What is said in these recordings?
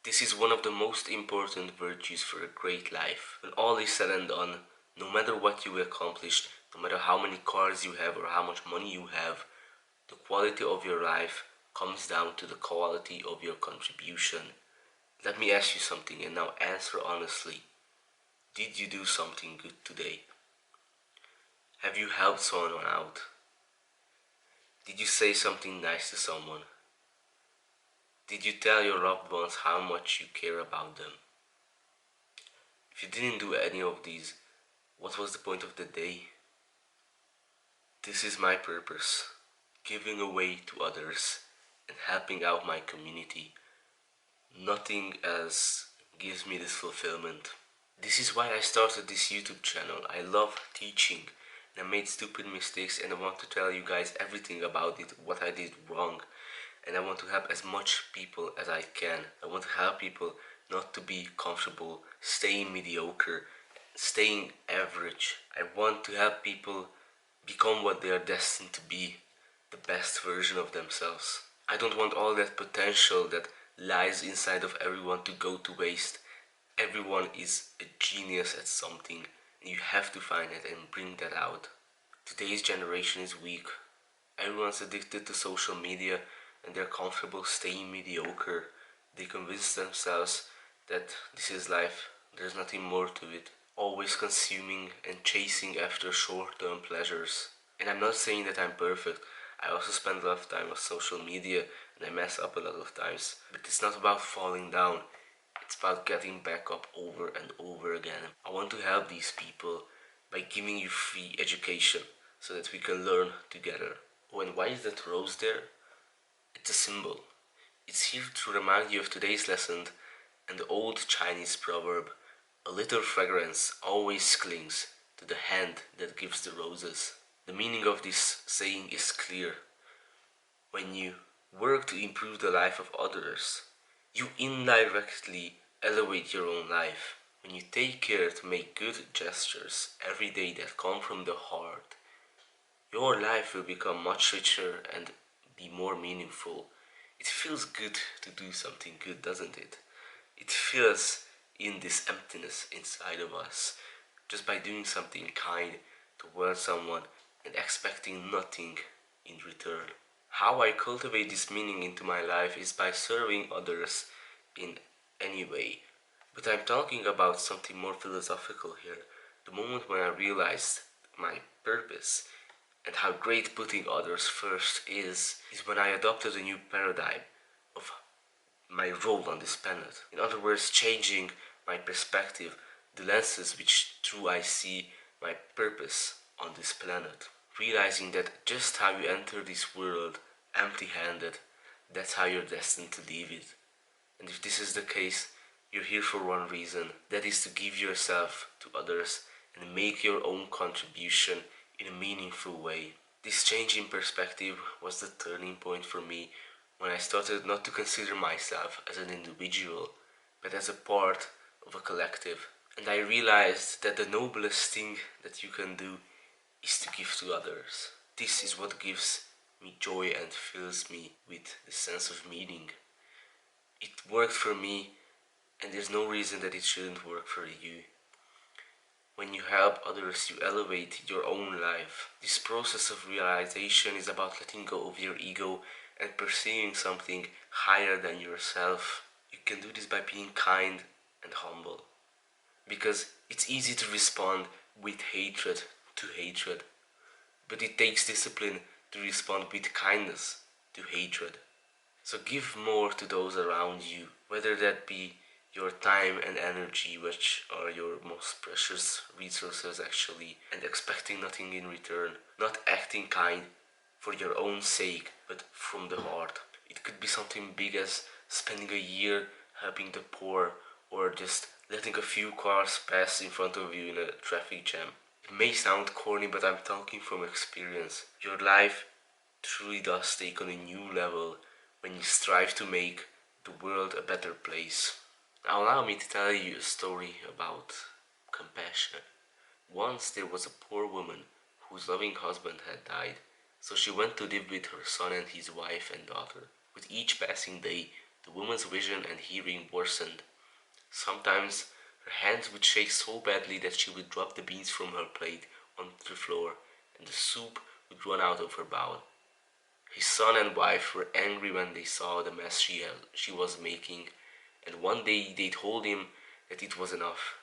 This is one of the most important virtues for a great life. When all is said and done, no matter what you accomplish, no matter how many cars you have or how much money you have, the quality of your life comes down to the quality of your contribution. Let me ask you something and now answer honestly. Did you do something good today? Have you helped someone out? Did you say something nice to someone? Did you tell your loved ones how much you care about them? If you didn't do any of these, what was the point of the day? This is my purpose, giving away to others and helping out my community. Nothing else gives me this fulfillment. This is why I started this YouTube channel. I love teaching and I made stupid mistakes and I want to tell you guys everything about it, what I did wrong. And I want to help as much people as I can. I want to help people not to be comfortable, staying mediocre, staying average. I want to help people become what they are destined to be, the best version of themselves. I don't want all that potential that lies inside of everyone to go to waste. Everyone is a genius at something, and you have to find it and bring that out. Today's generation is weak. Everyone's addicted to social media and they're comfortable staying mediocre. They convince themselves that this is life, there's nothing more to it. Always consuming and chasing after short-term pleasures. And I'm not saying that I'm perfect. I also spend a lot of time on social media and I mess up a lot of times. But it's not about falling down. It's about getting back up over and over again. I want to help these people by giving you free education so that we can learn together. Oh, and why is that rose there? It's a symbol. It's here to remind you of today's lesson and the old Chinese proverb, a little fragrance always clings to the hand that gives the roses. The meaning of this saying is clear. When you work to improve the life of others, you indirectly elevate your own life. When you take care to make good gestures every day that come from the heart, your life will become much richer and be more meaningful. It feels good to do something good, doesn't it? It fills in this emptiness inside of us just by doing something kind towards someone and expecting nothing in return. How I cultivate this meaning into my life is by serving others in any way. But I'm talking about something more philosophical here. The moment when I realized my purpose and how great putting others first is when I adopted a new paradigm of my role on this planet. In other words, changing my perspective, the lenses which through I see my purpose on this planet. Realizing that just how you enter this world empty-handed, that's how you're destined to leave it. And if this is the case, you're here for one reason, that is to give yourself to others and make your own contribution in a meaningful way. This change in perspective was the turning point for me when I started not to consider myself as an individual, but as a part of a collective. And I realized that the noblest thing that you can do is to give to others. This is what gives me joy and fills me with a sense of meaning. It worked for me, and there's no reason that it shouldn't work for you. When you help others, you elevate your own life. This process of realization is about letting go of your ego and pursuing something higher than yourself. You can do this by being kind and humble. Because it's easy to respond with hatred to hatred, but it takes discipline to respond with kindness to hatred. So give more to those around you, whether that be your time and energy, which are your most precious resources actually, and expecting nothing in return, not acting kind for your own sake, but from the heart. It could be something big as spending a year helping the poor, or just letting a few cars pass in front of you in a traffic jam. It may sound corny, but I'm talking from experience. Your life truly does take on a new level when you strive to make the world a better place. Now allow me to tell you a story about compassion. Once there was a poor woman whose loving husband had died, so she went to live with her son and his wife and daughter. With each passing day, The woman's vision and hearing worsened. Sometimes her hands would shake so badly that she would drop the beans from her plate onto the floor, and the soup would run out of her bowl. His son and wife were angry when they saw the mess she was making, and one day they told him that it was enough.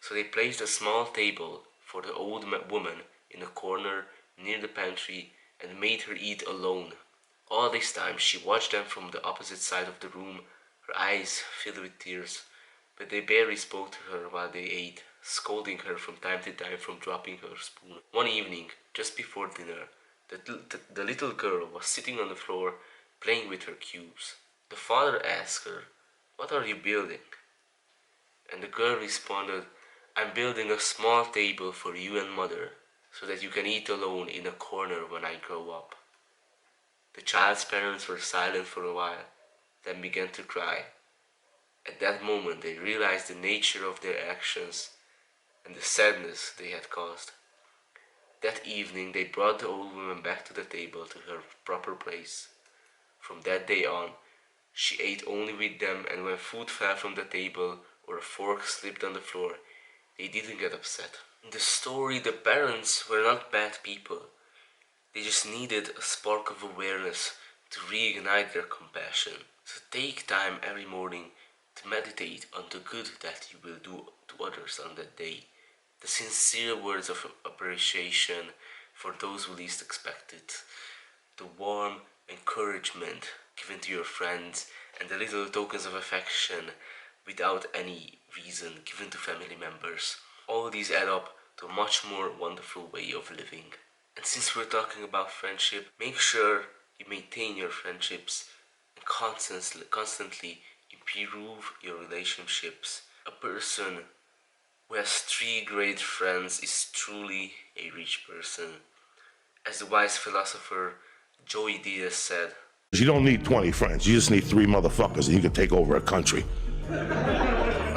So they placed a small table for the old woman in a corner near the pantry and made her eat alone. All this time she watched them from the opposite side of the room, her eyes filled with tears, but they barely spoke to her while they ate, scolding her from time to time for dropping her spoon. One evening, just before dinner, the little girl was sitting on the floor playing with her cubes. The father asked her, "What are you building?" And the girl responded, "I'm building a small table for you and mother, so that you can eat alone in a corner when I grow up." The child's parents were silent for a while, then began to cry. At that moment they realized the nature of their actions and the sadness they had caused. That evening they brought the old woman back to the table to her proper place. From that day on, she ate only with them, and when food fell from the table or a fork slipped on the floor, they didn't get upset. In the story, the parents were not bad people. They just needed a spark of awareness to reignite their compassion. So take time every morning to meditate on the good that you will do to others on that day. The sincere words of appreciation for those who least expect it. The warm encouragement given to your friends, and the little tokens of affection without any reason given to family members. All these add up to a much more wonderful way of living. And since we're talking about friendship, make sure you maintain your friendships and constantly improve your relationships. A person who has 3 great friends is truly a rich person. As the wise philosopher Joey Diaz said, You don't need 20 friends. You just need 3 motherfuckers and you can take over a country.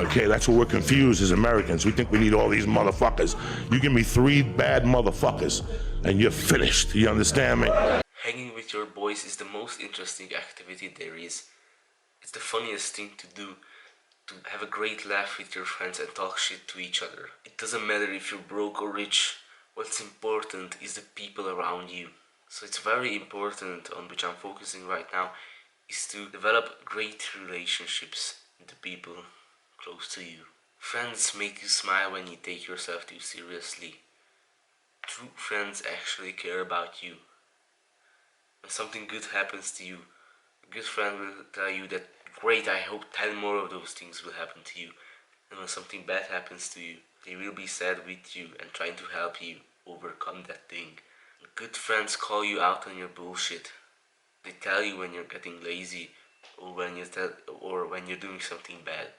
Okay, that's what we're confused as Americans. We think we need all these motherfuckers. You give me 3 bad motherfuckers and you're finished. You understand me? hanging with your boys is the most interesting activity there is. It's the funniest thing to do, to have a great laugh with your friends and talk shit to each other. It doesn't matter if you're broke or rich, what's important is the people around you. So it's very important, on which I'm focusing right now, is to develop great relationships with the people close to you. Friends make you smile when you take yourself too seriously. True friends actually care about you. When something good happens to you, a good friend will tell you that, "Great, I hope 10 more of those things will happen to you." And when something bad happens to you, they will be sad with you and trying to help you overcome that thing. Good friends call you out on your bullshit. They tell you when you're getting lazy or when you're doing something bad.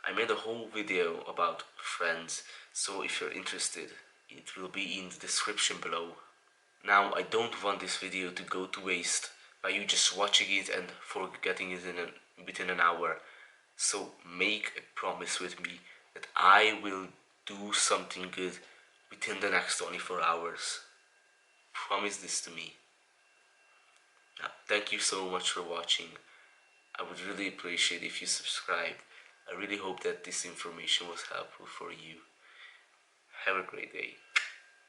I made a whole video about friends, so if you're interested, it will be in the description below. Now, I don't want this video to go to waste by you just watching it and forgetting it within an hour. So make a promise with me that I will do something good within the next 24 hours. Promise this to me. Now, thank you so much for watching. I would really appreciate if you subscribed. I really hope that this information was helpful for you. Have a great day.